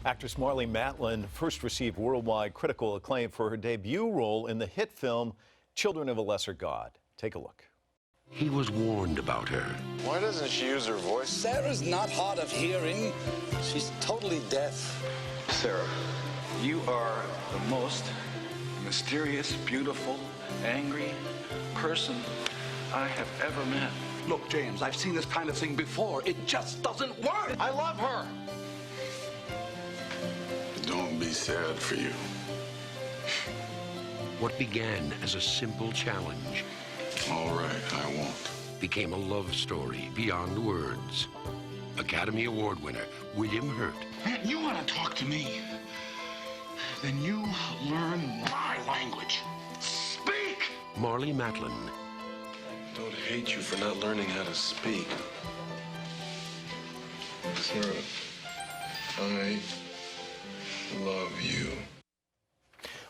Actress Marlee Matlin first received worldwide critical acclaim for her debut role in the hit film Children of a Lesser God. Take a look. He was warned about her. Why doesn't she use her voice? Sarah's not hard of hearing. She's totally deaf. Sarah, you are the most mysterious, beautiful, angry person I have ever met. Look, James, I've seen this kind of thing before. It just doesn't work. I love her. Don't be sad for you. What began as a simple challenge All right, I won't. became a love story beyond words. Academy Award winner William Hurt Man, you want to talk to me? Then you learn my language. Speak! Marlee Matlin, I don't hate you for not learning how to speak. Sarah, I love you.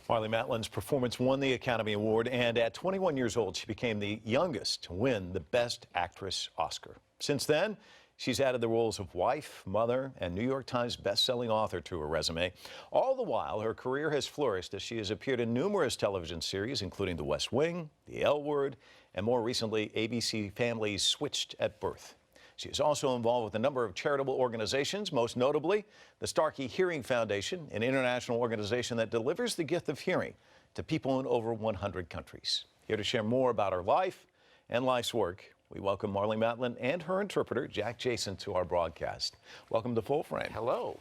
Marlee Matlin's performance won the Academy Award, and at 21 years old, she became the youngest to win the Best Actress Oscar. Since then, she's added the roles of wife, mother, and New York Times best-selling author to her resume. All the while, her career has flourished as she has appeared in numerous television series, including The West Wing, The L Word, and more recently, ABC Family's Switched at Birth. She is also involved with a number of charitable organizations, most notably the Starkey Hearing Foundation, an international organization that delivers the gift of hearing to people in over 100 countries. Here to share more about her life and life's work, we welcome Marlee Matlin and her interpreter, Jack Jason, to our broadcast. Welcome to Full Frame. Hello.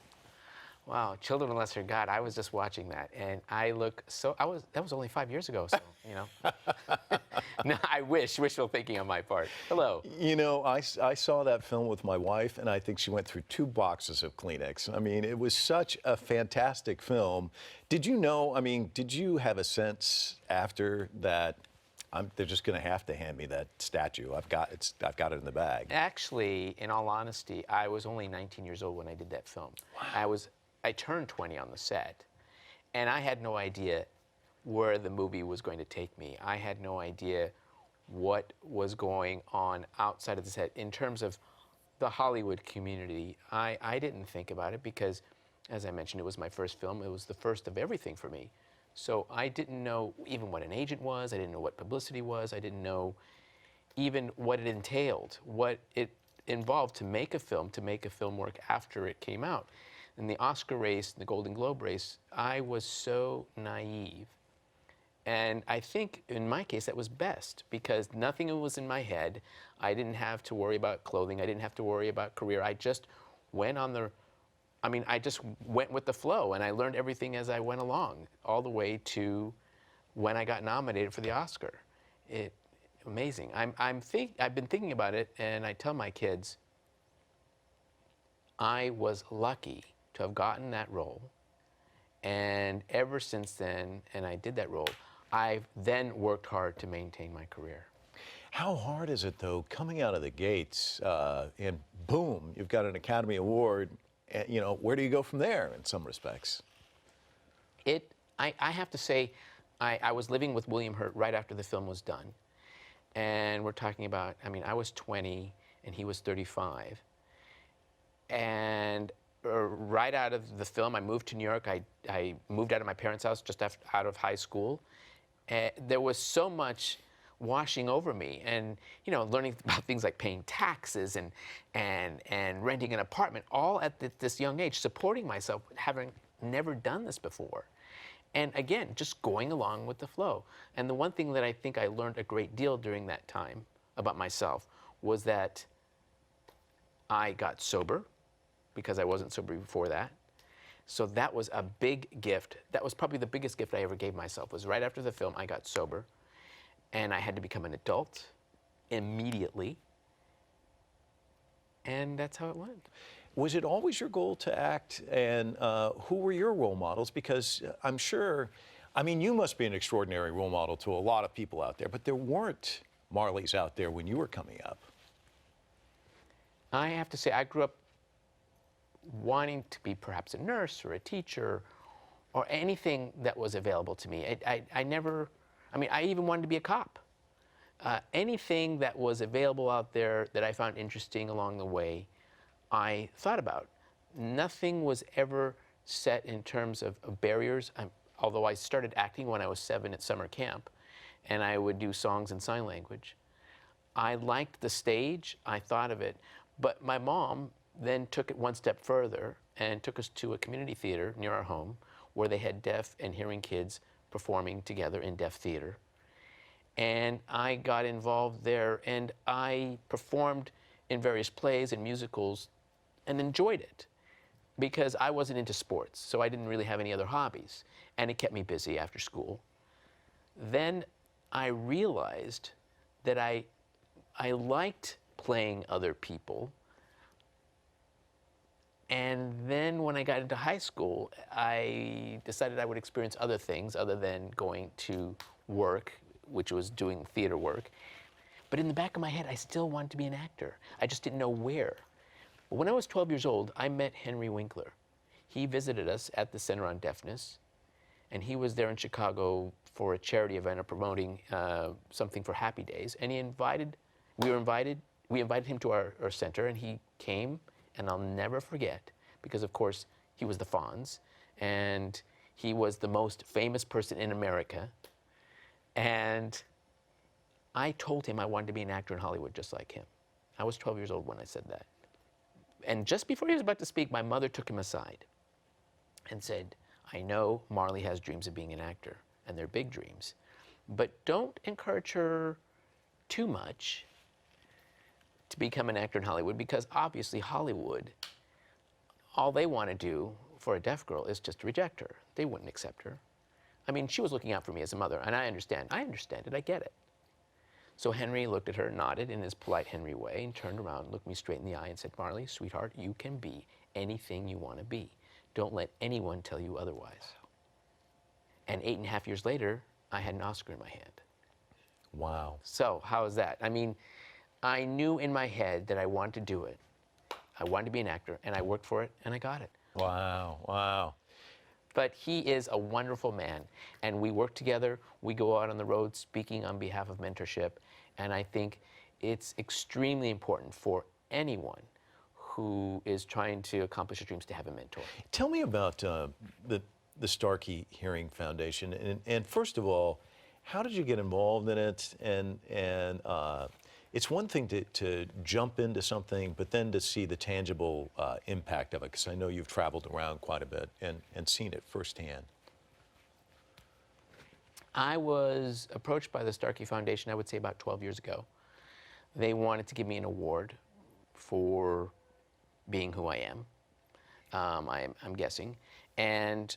Wow, Children of a Lesser God. I was just watching that, and I look so. That was only 5 years ago, so you know. No, I wishful thinking on my part. Hello. You know, I saw that film with my wife, and I think she went through 2 boxes of Kleenex. I mean, it was such a fantastic film. Did you know? I mean, did you have a sense after that? They're just going to have to hand me that statue. I've got it in the bag. Actually, in all honesty, I was only 19 years old when I did that film. Wow. I turned 20 on the set, and I had no idea where the movie was going to take me. I had no idea what was going on outside of the set in terms of the Hollywood community. I didn't think about it because, as I mentioned, it was my first film. It was the first of everything for me. So I didn't know even what an agent was. I didn't know what publicity was. I didn't know even what it entailed, what it involved to make a film work after it came out. In the Oscar race, the Golden Globe race, I was so naive. And I think in my case that was best because nothing was in my head. I didn't have to worry about clothing. I didn't have to worry about career. I just went I just went with the flow, and I learned everything as I went along, all the way to when I got nominated for the Oscar. Amazing. I've been thinking about it, and I tell my kids, I was lucky to have gotten that role, and ever since then, and I did that role, I've then worked hard to maintain my career. How hard is it, though, coming out of the gates, and boom, you've got an Academy Award? You know, where do you go from there in some respects? I have to say, I was living with William Hurt right after the film was done. And we're talking about, I was 20 and he was 35. And right out of the film, I moved to New York. I moved out of my parents' house just out of high school. And there was so much washing over me, and learning about things like paying taxes and renting an apartment, all at this young age, supporting myself, having never done this before. And again, just going along with the flow. And the one thing that I think I learned a great deal during that time about myself was that I got sober, because I wasn't sober before that. So that was a big gift. That was probably the biggest gift I ever gave myself, was right after the film, I got sober. And I had to become an adult immediately. And that's how it went. Was it always your goal to act? And who were your role models? Because I'm sure, you must be an extraordinary role model to a lot of people out there, but there weren't Marlees out there when you were coming up. I have to say, I grew up wanting to be perhaps a nurse or a teacher or anything that was available to me. I even wanted to be a cop. Anything that was available out there that I found interesting along the way, I thought about. Nothing was ever set in terms of barriers. Although I started acting when I was 7 at summer camp, and I would do songs in sign language. I liked the stage, I thought of it, but my mom then took it one step further and took us to a community theater near our home where they had deaf and hearing kids performing together in deaf theater. And I got involved there, and I performed in various plays and musicals and enjoyed it because I wasn't into sports, so I didn't really have any other hobbies, and it kept me busy after school. Then I realized that I liked playing other people. And then when I got into high school, I decided I would experience other things other than going to work, which was doing theater work. But in the back of my head, I still wanted to be an actor. I just didn't know where. But when I was 12 years old, I met Henry Winkler. He visited us at the Center on Deafness, and he was there in Chicago for a charity event of promoting something for Happy Days. And we invited him to our center, and he came, and I'll never forget, because of course he was the Fonz, and he was the most famous person in America. And I told him I wanted to be an actor in Hollywood just like him. I was 12 years old when I said that. And just before he was about to speak, my mother took him aside and said, I know Marlee has dreams of being an actor, and they're big dreams, but don't encourage her too much to become an actor in Hollywood, because obviously Hollywood, all they want to do for a deaf girl is just to reject her. They wouldn't accept her. I mean, she was looking out for me as a mother, and I understand it, I get it. So Henry looked at her, nodded in his polite Henry way, and turned around, looked me straight in the eye and said, Marlee, sweetheart, you can be anything you want to be. Don't let anyone tell you otherwise. And 8.5 years later, I had an Oscar in my hand. Wow. So how is that? I mean, I knew in my head that I wanted to do it. I wanted to be an actor, and I worked for it, and I got it. Wow, wow. But he is a wonderful man, and we work together. We go out on the road speaking on behalf of mentorship, and I think it's extremely important for anyone who is trying to accomplish their dreams to have a mentor. Tell me about the Starkey Hearing Foundation, and first of all, how did you get involved in it? And it's one thing to jump into something, but then to see the tangible impact of it, because I know you've traveled around quite a bit and seen it firsthand. I was approached by the Starkey Foundation, I would say about 12 years ago. They wanted to give me an award for being who I am, I'm guessing. And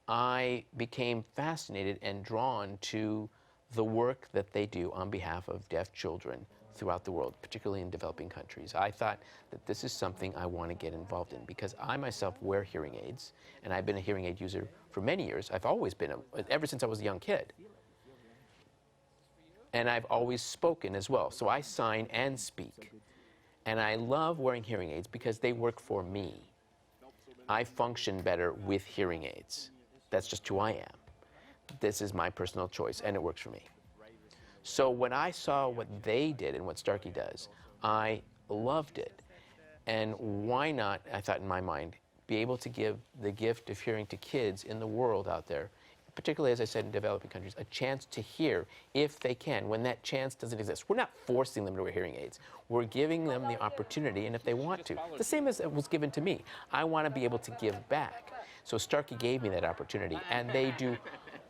I became fascinated and drawn to the work that they do on behalf of deaf children throughout the world, particularly in developing countries. I thought that this is something I want to get involved in, because I myself wear hearing aids, and I've been a hearing aid user for many years. I've always been, ever since I was a young kid. And I've always spoken as well, so I sign and speak. And I love wearing hearing aids because they work for me. I function better with hearing aids. That's just who I am. This is my personal choice, and it works for me. So when I saw what they did and what Starkey does, I loved it. And why not, I thought in my mind, be able to give the gift of hearing to kids in the world out there, particularly, as I said, in developing countries, a chance to hear if they can, when that chance doesn't exist. We're not forcing them to wear hearing aids. We're giving them the opportunity, and if they want to. The same as it was given to me. I want to be able to give back. So Starkey gave me that opportunity, and they do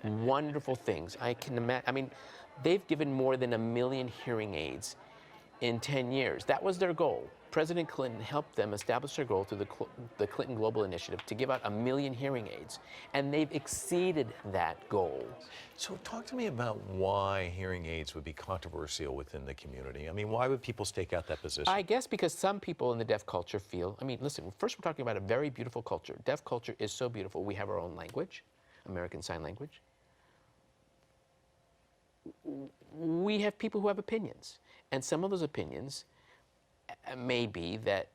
wonderful things. I can imagine, I mean, they've given more than 1 million hearing aids in 10 years. That was their goal. President Clinton helped them establish their goal through the Clinton Global Initiative to give out 1 million hearing aids, and they've exceeded that goal. So talk to me about why hearing aids would be controversial within the community. I mean, why would people stake out that position? I guess because some people in the deaf culture feel, I mean, listen, first we're talking about a very beautiful culture. Deaf culture is so beautiful. We have our own language, American Sign Language. We have people who have opinions, and some of those opinions may be that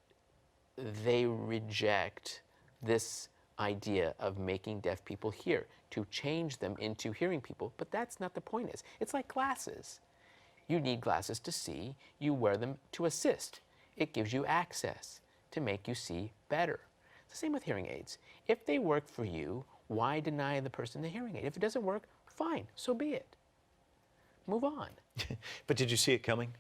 they reject this idea of making deaf people hear, to change them into hearing people, but that's not the point. It's like glasses. You need glasses to see, you wear them to assist. It gives you access to make you see better. It's the same with hearing aids. If they work for you, why deny the person the hearing aid? If it doesn't work, fine, so be it. Move on. But did you see it coming?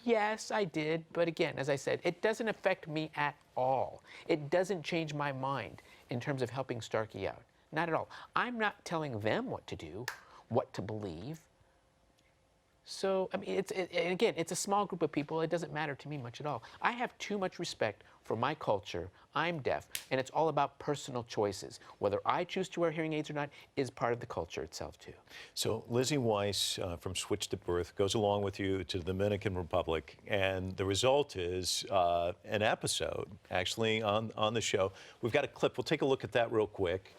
Yes, I did. But again, as I said, it doesn't affect me at all. It doesn't change my mind in terms of helping Starkey out. Not at all. I'm not telling them what to do, what to believe. So, I mean, again, it's a small group of people. It doesn't matter to me much at all. I have too much respect for my culture. I'm deaf, and it's all about personal choices. Whether I choose to wear hearing aids or not is part of the culture itself, too. So Lizzie Weiss from Switched at Birth goes along with you to the Dominican Republic, and the result is an episode, actually, on the show. We've got a clip. We'll take a look at that real quick.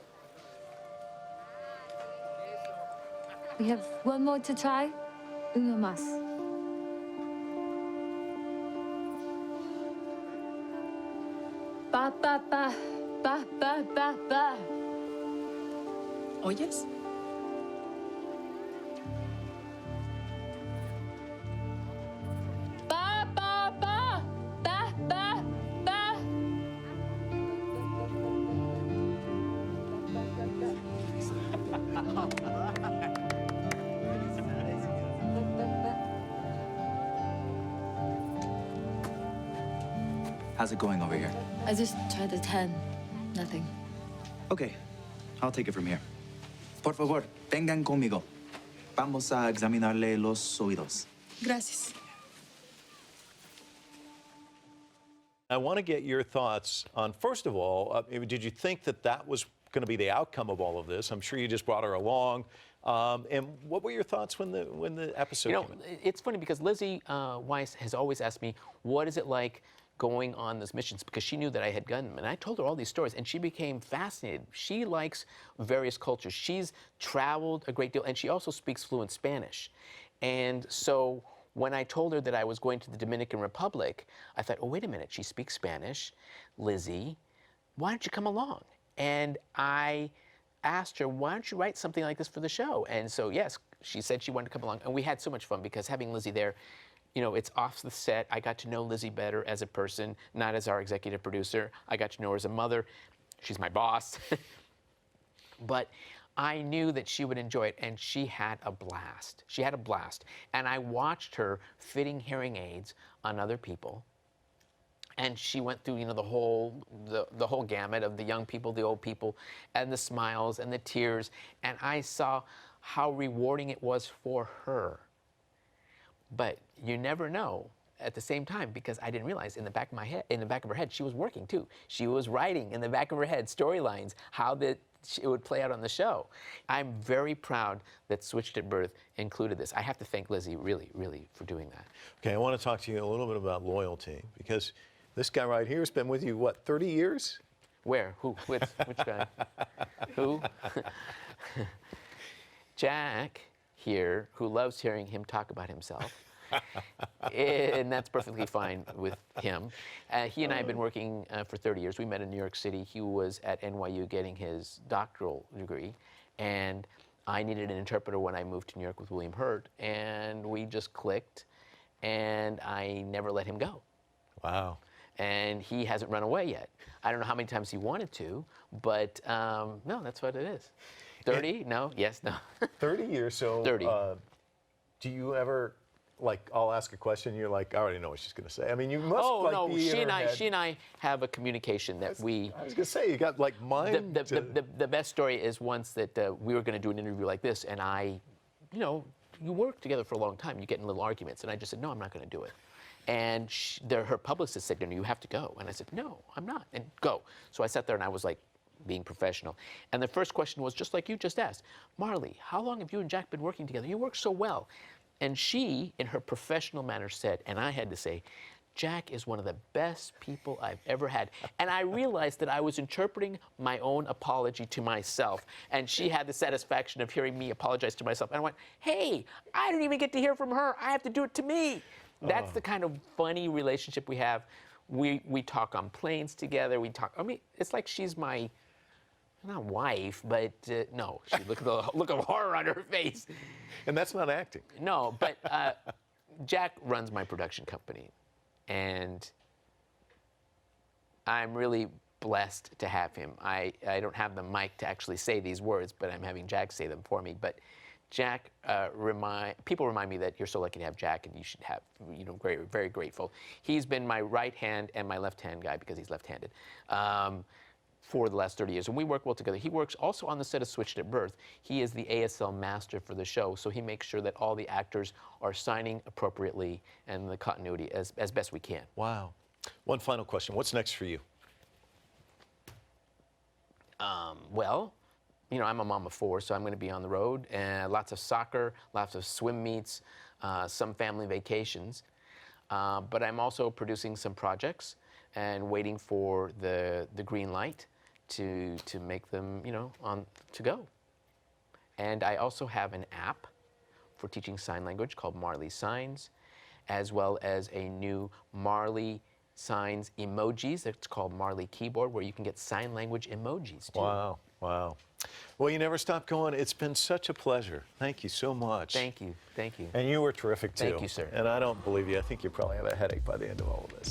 We have one more to try. Uno más. Ba, ba, ba, ba, ba, ba, ba. ¿Oyes? Ba, ba, ba, ba, ba, ba. How's it going over here? I just tried the 10. Nothing. Okay, I'll take it from here. Por favor, vengan conmigo. Vamos a examinarle los oídos. Gracias. I want to get your thoughts on, first of all, did you think that that was going to be the outcome of all of this? I'm sure you just brought her along. And what were your thoughts when the episode came out? It's funny because Lizzie Weiss has always asked me, what is it like going on those missions, because she knew that I had done them. And I told her all these stories, and she became fascinated. She likes various cultures. She's traveled a great deal, and she also speaks fluent Spanish. And so when I told her that I was going to the Dominican Republic, I thought, oh, wait a minute, she speaks Spanish. Lizzie, why don't you come along? And I asked her, why don't you write something like this for the show? And so, yes, she said she wanted to come along. And we had so much fun because having Lizzie there, you know, it's off the set. I got to know Lizzie better as a person, not as our executive producer. I got to know her as a mother. She's my boss. But I knew that she would enjoy it, and she had a blast. She had a blast. And I watched her fitting hearing aids on other people. And she went through, you know, the whole gamut of the young people, the old people, and the smiles and the tears. And I saw how rewarding it was for her. But you never know at the same time, because I didn't realize in the back of her head, she was working too. She was writing in the back of her head storylines, how it would play out on the show. I'm very proud that Switched at Birth included this. I have to thank Lizzie really, really for doing that. Okay, I want to talk to you a little bit about loyalty, because this guy right here has been with you, what, 30 years? Where? Who? Which guy? Who? Jack here, who loves hearing him talk about himself. And that's perfectly fine with him. He and I have been working for 30 years. We met in New York City. He was at NYU getting his doctoral degree, and I needed an interpreter when I moved to New York with William Hurt, and we just clicked, and I never let him go. Wow. And he hasn't run away yet. I don't know how many times he wanted to, but no, that's what it is. 30? No? Yes, no. 30 years, so 30. Do you ever, like, I'll ask a question, you're like, I already know what she's going to say. I mean, you must no, be she in her head. and I have a communication that we... I was going to say, you got, like, mind The best story is once that we were going to do an interview like this, and I, you know, you work together for a long time, you get in little arguments, and I just said, no, I'm not going to do it. And her publicist said, no, you have to go. And I said, no, I'm not, and go. So I sat there and I was like, being professional. And the first question was just like you just asked, Marlee, how long have you and Jack been working together? You work so well. And she, in her professional manner, said, and I had to say, Jack is one of the best people I've ever had. And I realized that I was interpreting my own apology to myself. And she had the satisfaction of hearing me apologize to myself. And I went, hey, I didn't even get to hear from her. I have to do it to me. That's the kind of funny relationship we have. We talk on planes together. We talk, I mean, it's like she's my, not wife, but no. She look at the look of horror on her face. And that's not acting. No, but Jack runs my production company. And I'm really blessed to have him. I don't have the mic to actually say these words, but I'm having Jack say them for me. But Jack, people remind me that you're so lucky to have Jack, and you should have, very grateful. He's been my right hand and my left hand guy because he's left-handed for the last 30 years, and we work well together. He works also on the set of Switched at Birth. He is the ASL master for the show, so he makes sure that all the actors are signing appropriately and the continuity as best we can. Wow. One final question. What's next for you? Well, I'm a mom of 4, so I'm going to be on the road, and lots of soccer, lots of swim meets, some family vacations. But I'm also producing some projects and waiting for the green light to make them, to go. And I also have an app for teaching sign language called Marlee Signs, as well as a new Marlee Signs emojis. It's called Marlee Keyboard, where you can get sign language emojis too. Wow, wow. Well, you never stop going. It's been such a pleasure. Thank you so much. Thank you, thank you. And you were terrific too. Thank you, sir. And I don't believe you. I think you probably have a headache by the end of all of this.